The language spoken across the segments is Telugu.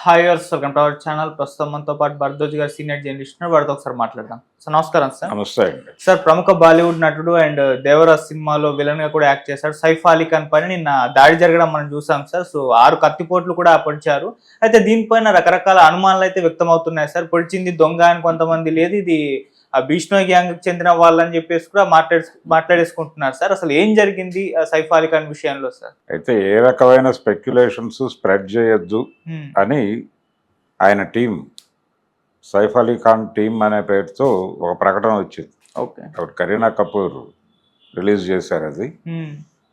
Hi yours welcome to our channel. ప్రస్తుతం మనతో పాటు భరద్వాజ్ గారు సీనియర్ జర్నలిస్ట్ ఉన్నారు. వారితో ఒకసారి మాట్లాడదాం. సార్ నమస్కారం సార్. నమస్తే అండి. సార్ ప్రముఖ బాలీవుడ్ నటుడు అండ్ దేవరాజ్ సినిమాలో విలన్ గా కూడా యాక్ట్ చేశాడు సైఫ్ అలీ ఖాన్ పైన నిన్న దాడి జరగడం మనం చూసాం సార్. సో 6 కత్తిపోట్లు కూడా పొడిచారు. అయితే దీనిపైన రకరకాల అనుమానాలు అయితే వ్యక్తం అవుతున్నాయి సార్. పొడిచింది దొంగ అని కొంతమంది, లేదు ఇది బిష్ణోయ్ గ్యాంగ్ కి చెందిన వాళ్ళని చెప్పేసి కూడా మాట్లాడేసుకుంటున్నారు సార్. అసలు ఏం జరిగింది సైఫ్ అలీ ఖాన్ విషయంలో సార్? అయితే ఏ రకమైన స్పెక్యులేషన్స్ స్ప్రెడ్ చేయొద్దు అని ఆయన టీం, సైఫ్ అలీ ఖాన్ టీం అనే పేరుతో ఒక ప్రకటన వచ్చింది. ఓకే, అప్పుడు కరీనా కపూర్ రిలీజ్ చేశారు అది.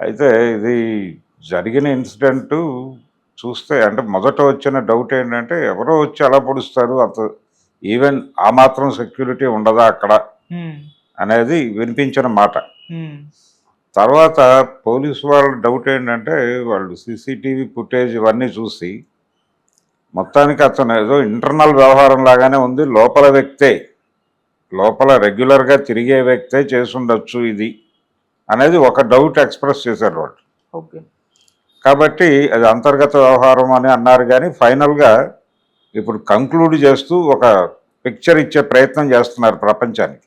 అయితే ఇది జరిగిన ఇన్సిడెంట్ చూస్తే అంటే మొదట వచ్చిన డౌట్ ఏంటంటే ఎవరో వచ్చి అలా పొడుస్తారు, అంత ఈవెన్ ఆ మాత్రం సెక్యూరిటీ ఉండదా అక్కడ అనేది వినిపించిన మాట. తర్వాత పోలీసు వాళ్ళ డౌట్ ఏంటంటే వాళ్ళు సీసీటీవీ ఫుటేజ్ ఇవన్నీ చూసి మొత్తానికి అతను ఏదో ఇంటర్నల్ వ్యవహారం లాగానే ఉంది, లోపల వ్యక్తే, లోపల రెగ్యులర్గా తిరిగే వ్యక్తే చేసుండొచ్చు ఇది అనేది ఒక డౌట్ ఎక్స్ప్రెస్ చేశారు వాళ్ళు. ఓకే, కాబట్టి అది అంతర్గత వ్యవహారం అని అన్నారు. కానీ ఫైనల్గా ఇప్పుడు కంక్లూడ్ చేస్తూ ఒక పిక్చర్ ఇచ్చే ప్రయత్నం చేస్తున్నారు ప్రపంచానికి.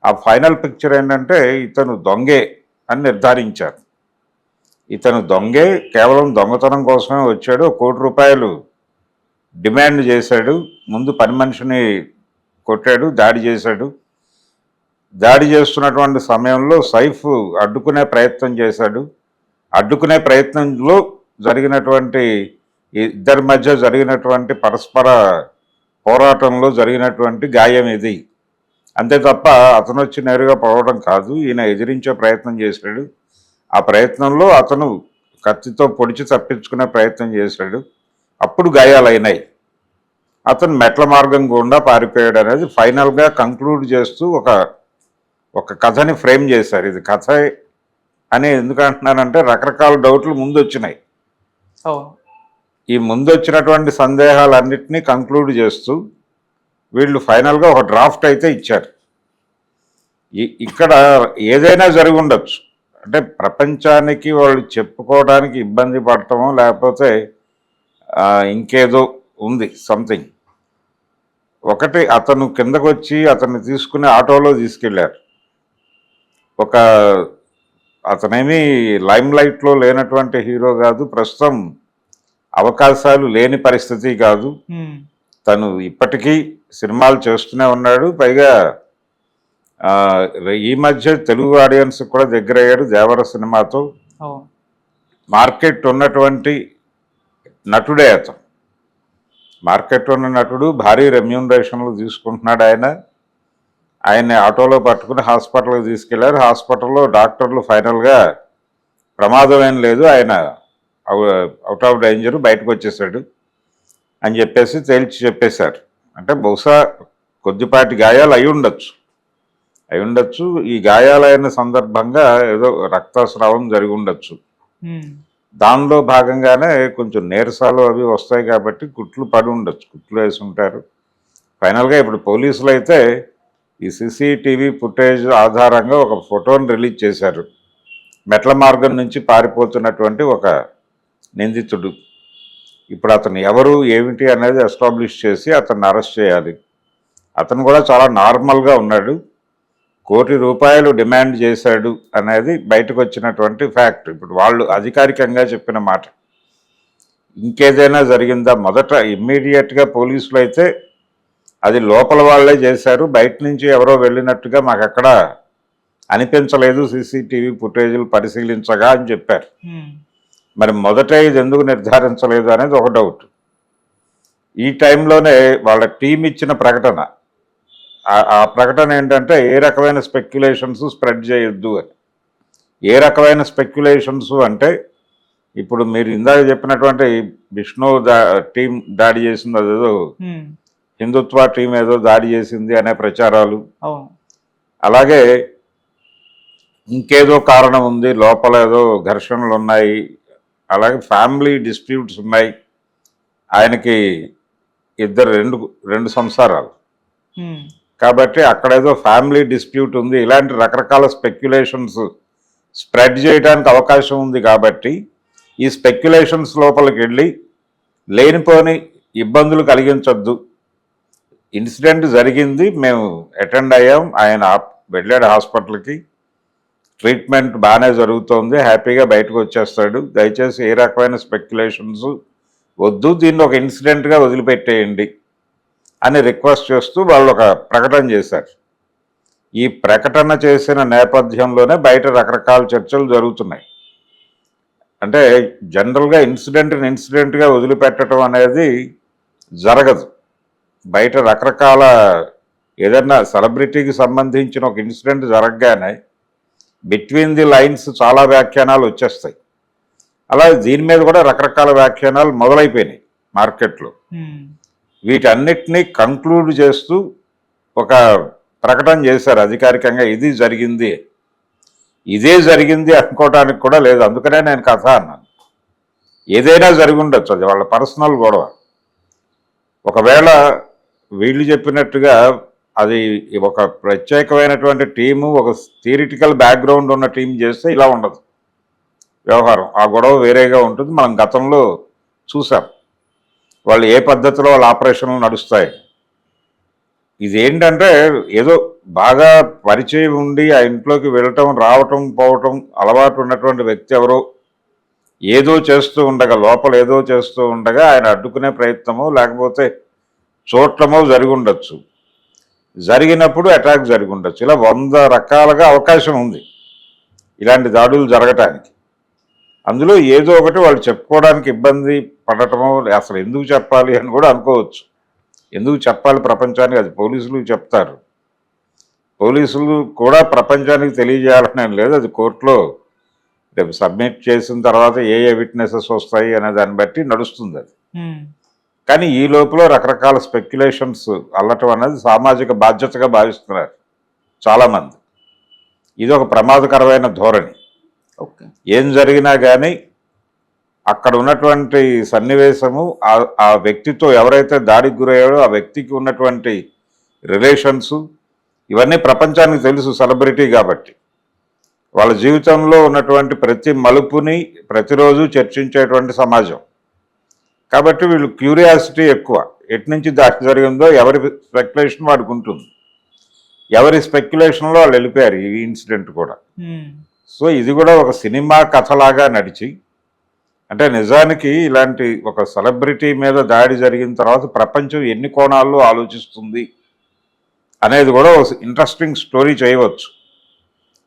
ఆ ఫైనల్ పిక్చర్ ఏంటంటే ఇతను దొంగే అని నిర్ధారించారు. ఇతను దొంగే, కేవలం దొంగతనం కోసమే వచ్చాడు, ₹1 కోటి డిమాండ్ చేశాడు, ముందు పని మనిషిని కొట్టాడు, దాడి చేశాడు. దాడి చేస్తున్నటువంటి సమయంలో సైఫ్ అడ్డుకునే ప్రయత్నం చేశాడు. అడ్డుకునే ప్రయత్నంలో జరిగినటువంటి ఇద్దరి మధ్య జరిగినటువంటి పరస్పర పోరాటంలో జరిగినటువంటి గాయం ఇది. అంతే తప్ప అతను వచ్చి నేరుగా పడవడం కాదు, ఈయన ఎదిరించే ప్రయత్నం చేశాడు. ఆ ప్రయత్నంలో అతను కత్తితో పొడిచి తప్పించుకునే ప్రయత్నం చేశాడు. అప్పుడు గాయాలైనాయి. అతను మెట్ల మార్గం గుండా పారిపోయాడు అనేది ఫైనల్గా కంక్లూడ్ చేస్తూ ఒక కథని ఫ్రేమ్ చేశారు. ఇది కథ అని ఎందుకు అంటున్నానంటే రకరకాల డౌట్లు ముందు వచ్చినాయి. ఈ ముందు వచ్చినటువంటి సందేహాలన్నింటినీ కంక్లూడ్ చేస్తూ వీళ్ళు ఫైనల్గా ఒక డ్రాఫ్ట్ అయితే ఇచ్చారు. ఇక్కడ ఏదైనా జరిగి ఉండొచ్చు, అంటే ప్రపంచానికి వాళ్ళు చెప్పుకోవడానికి ఇబ్బంది పడటమో లేకపోతే ఇంకేదో ఉంది సంథింగ్. ఒకటి, అతను కిందకు వచ్చి అతన్ని తీసుకుని ఆటోలో తీసుకెళ్ళారు. అతనేమీ లైమ్ లైట్లో లేనటువంటి హీరో కాదు, ప్రస్తుతం అవకాశాలు లేని పరిస్థితి కాదు. తను ఇప్పటికీ సినిమాలు చేస్తూనే ఉన్నాడు. పైగా ఈ మధ్య తెలుగు ఆడియన్స్ కూడా దగ్గర అయ్యాడు దేవర సినిమాతో. మార్కెట్ ఉన్నటువంటి నటుడే అతను. మార్కెట్ ఉన్న నటుడు, భారీ రెమ్యూనరేషన్లు తీసుకుంటున్నాడు. ఆయన్ని ఆటోలో పట్టుకుని హాస్పిటల్కి తీసుకెళ్లారు. హాస్పిటల్లో డాక్టర్లు ఫైనల్గా ప్రమాదం ఏం లేదు, ఆయన అవుట్ ఆఫ్ డేంజర్, బయటకు వచ్చేసాడు అని చెప్పేసి తేల్చి చెప్పేశారు. అంటే బహుశా కొద్దిపాటి గాయాలు అయి ఉండొచ్చు. ఈ గాయాలైన సందర్భంగా ఏదో రక్తస్రావం జరిగి ఉండొచ్చు. దానిలో భాగంగానే కొంచెం నీరసాలు అవి వస్తాయి కాబట్టి కుట్లు పడి ఉండొచ్చు, కుట్లు వేసి ఉంటారు. ఫైనల్గా ఇప్పుడు పోలీసులు అయితే ఈ సీసీటీవీ ఫుటేజ్ ఆధారంగా ఒక ఫోటోని రిలీజ్ చేశారు. మెట్ల మార్గం నుంచి పారిపోతున్నటువంటి ఒక నిందితుడు. ఇప్పుడు అతను ఎవరు ఏమిటి అనేది ఎస్టాబ్లిష్ చేసి అతన్ని అరెస్ట్ చేయాలి. అతను కూడా చాలా నార్మల్గా ఉన్నాడు. ₹1 కోటి డిమాండ్ చేశాడు అనేది బయటకు వచ్చినటువంటి ఫ్యాక్ట్. ఇప్పుడు వాళ్ళు అధికారికంగా చెప్పిన మాట. ఇంకేదైనా జరిగిందా? మొదట ఇమ్మీడియట్గా పోలీసులు అయితే అది లోపల వాళ్ళే చేశారు, బయట నుంచి ఎవరో వెళ్ళినట్టుగా మాకు ఎక్కడ అనిపించలేదు సీసీటీవీ ఫుటేజీలు పరిశీలించగా అని చెప్పారు. మరి మొదట ఇది ఎందుకు నిర్ధారించలేదు అనేది ఒక డౌట్. ఈ టైంలోనే వాళ్ళ టీం ఇచ్చిన ప్రకటన, ఆ ప్రకటన ఏంటంటే ఏ రకమైన స్పెక్యులేషన్స్ స్ప్రెడ్ చేయొద్దు అని. ఏ రకమైన స్పెక్యులేషన్స్ అంటే ఇప్పుడు మీరు ఇందాక చెప్పినటువంటి విష్ణు టీం దాడి చేసింది, అదేదో హిందుత్వ టీం ఏదో దాడి చేసింది అనే ప్రచారాలు, అలాగే ఇంకేదో కారణం ఉంది, లోపల ఏదో ఘర్షణలు ఉన్నాయి, అలాగే ఫ్యామిలీ డిస్ప్యూట్స్ ఉన్నాయి, ఆయనకి రెండు సంసారాలు కాబట్టి అక్కడేదో ఫ్యామిలీ డిస్ప్యూట్ ఉంది, ఇలాంటి రకరకాల స్పెక్యులేషన్స్ స్ప్రెడ్ చేయడానికి అవకాశం ఉంది. కాబట్టి ఈ స్పెక్యులేషన్స్ లోపలికి వెళ్ళి లేనిపోని ఇబ్బందులు కలిగించొద్దు. ఇన్సిడెంట్ జరిగింది, మేము అటెండ్ అయ్యాం, ఆయన వెళ్ళాడు హాస్పిటల్కి, ట్రీట్మెంట్ బాగానే జరుగుతోంది, హ్యాపీగా బయటకు వచ్చేస్తాడు, దయచేసి ఏ రకమైన స్పెక్యులేషన్స్ వద్దు, దీన్ని ఒక ఇన్సిడెంట్గా వదిలిపెట్టేయండి అని రిక్వెస్ట్ చేస్తూ వాళ్ళు ఒక ప్రకటన చేశారు. ఈ ప్రకటన చేసిన నేపథ్యంలోనే బయట రకరకాల చర్చలు జరుగుతున్నాయి. అంటే జనరల్గా ఇన్సిడెంట్గా వదిలిపెట్టడం అనేది జరగదు. బయట రకరకాల ఏదన్నా సెలబ్రిటీకి సంబంధించిన ఒక ఇన్సిడెంట్ జరగగానే బిట్వీన్ ది లైన్స్ చాలా వ్యాఖ్యానాలు వచ్చేస్తాయి. అలా దీని మీద కూడా రకరకాల వ్యాఖ్యానాలు మొదలైపోయినాయి మార్కెట్లో. వీటన్నిటినీ కంక్లూడ్ చేస్తూ ఒక ప్రకటన చేశారు అధికారికంగా, ఇది జరిగింది, ఇదే జరిగింది అనుకోవడానికి కూడా లేదు. అందుకనే నేను కథ అన్నాను. ఏదైనా జరిగి ఉండొచ్చు, అది వాళ్ళ పర్సనల్ గొడవ. ఒకవేళ వీళ్ళు చెప్పినట్టుగా అది ఒక ప్రత్యేకమైనటువంటి టీము, ఒక థియరిటికల్ బ్యాక్గ్రౌండ్ ఉన్న టీం చేస్తే ఇలా ఉండదు వ్యవహారం. ఆ గొడవ వేరేగా ఉంటుంది. మనం గతంలో చూసాం వాళ్ళు ఏ పద్ధతిలో వాళ్ళ ఆపరేషన్లు నడుస్తాయి. ఇదేంటంటే ఏదో బాగా పరిచయం ఉండి ఆ ఇంట్లోకి వెళ్ళటం, రావటం, పోవటం అలవాటు ఉన్నటువంటి వ్యక్తి ఎవరో ఏదో చేస్తూ ఉండగా, లోపల ఏదో చేస్తూ ఉండగా ఆయన అడ్డుకునే ప్రయత్నమో లేకపోతే చూడటమో జరిగి ఉండొచ్చు. జరిగినప్పుడు అటాక్ జరిగి ఉండొచ్చు. ఇలా 100 రకాలుగా అవకాశం ఉంది ఇలాంటి దాడులు జరగటానికి. అందులో ఏదో ఒకటి వాళ్ళు చెప్పుకోవడానికి ఇబ్బంది పడటమో, అసలు ఎందుకు చెప్పాలి అని కూడా అనుకోవచ్చు. ఎందుకు చెప్పాలి ప్రపంచానికి, అది పోలీసులు చెప్తారు. పోలీసులు కూడా ప్రపంచానికి తెలియజేయాలని లేదు, అది కోర్టులో రేపు సబ్మిట్ చేసిన తర్వాత ఏ విట్నెసెస్ వస్తాయి అనే దాన్ని బట్టి నడుస్తుంది అది. కానీ ఈ లోపల రకరకాల స్పెక్యులేషన్స్ అల్లటం అనేది సామాజిక బాధ్యతగా భావిస్తున్నారు చాలామంది. ఇది ఒక ప్రమాదకరమైన ధోరణి. ఏం జరిగినా కానీ అక్కడ ఉన్నటువంటి సన్నివేశము, ఆ వ్యక్తితో ఎవరైతే దాడికి గురయ్యాడో ఆ వ్యక్తికి ఉన్నటువంటి రిలేషన్స్ ఇవన్నీ ప్రపంచానికి తెలుసు, సెలబ్రిటీ కాబట్టి. వాళ్ళ జీవితంలో ఉన్నటువంటి ప్రతి మలుపుని ప్రతిరోజు చర్చించేటువంటి సమాజం కాబట్టి వీళ్ళు క్యూరియాసిటీ ఎక్కువ. ఎటు నుంచి దాడి జరిగిందో ఎవరి స్పెక్యులేషన్ వాడికి ఉంటుంది. ఎవరి స్పెక్యులేషన్లో వాళ్ళు వెళ్ళిపోయారు ఈ ఇన్సిడెంట్ కూడా. సో ఇది కూడా ఒక సినిమా కథలాగా నడిచి, అంటే నిజానికి ఇలాంటి ఒక సెలబ్రిటీ మీద దాడి జరిగిన తర్వాత ప్రపంచం ఎన్ని కోణాల్లో ఆలోచిస్తుంది అనేది కూడా ఒక ఇంట్రెస్టింగ్ స్టోరీ చేయవచ్చు.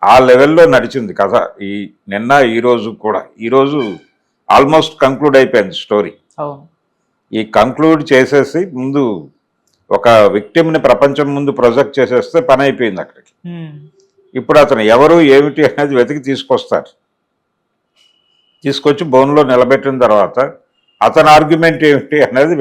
ఆ లెవెల్లో నడిచింది కథ. నిన్న ఈరోజు కూడా, ఈరోజు ఆల్మోస్ట్ కంక్లూడ్ అయిపోయింది స్టోరీ. ఈ కంక్లూడ్ చేసేసి ముందు ఒక విక్టిమ్ని ప్రపంచం ముందు ప్రొజెక్ట్ చేసేస్తే పని అయిపోయింది అక్కడికి. ఇప్పుడు అతను ఎవరు ఏమిటి అనేది వెతికి తీసుకొస్తారు. తీసుకొచ్చి బోన్లో నిలబెట్టిన తర్వాత అతని ఆర్గ్యుమెంట్ ఏమిటి అనేది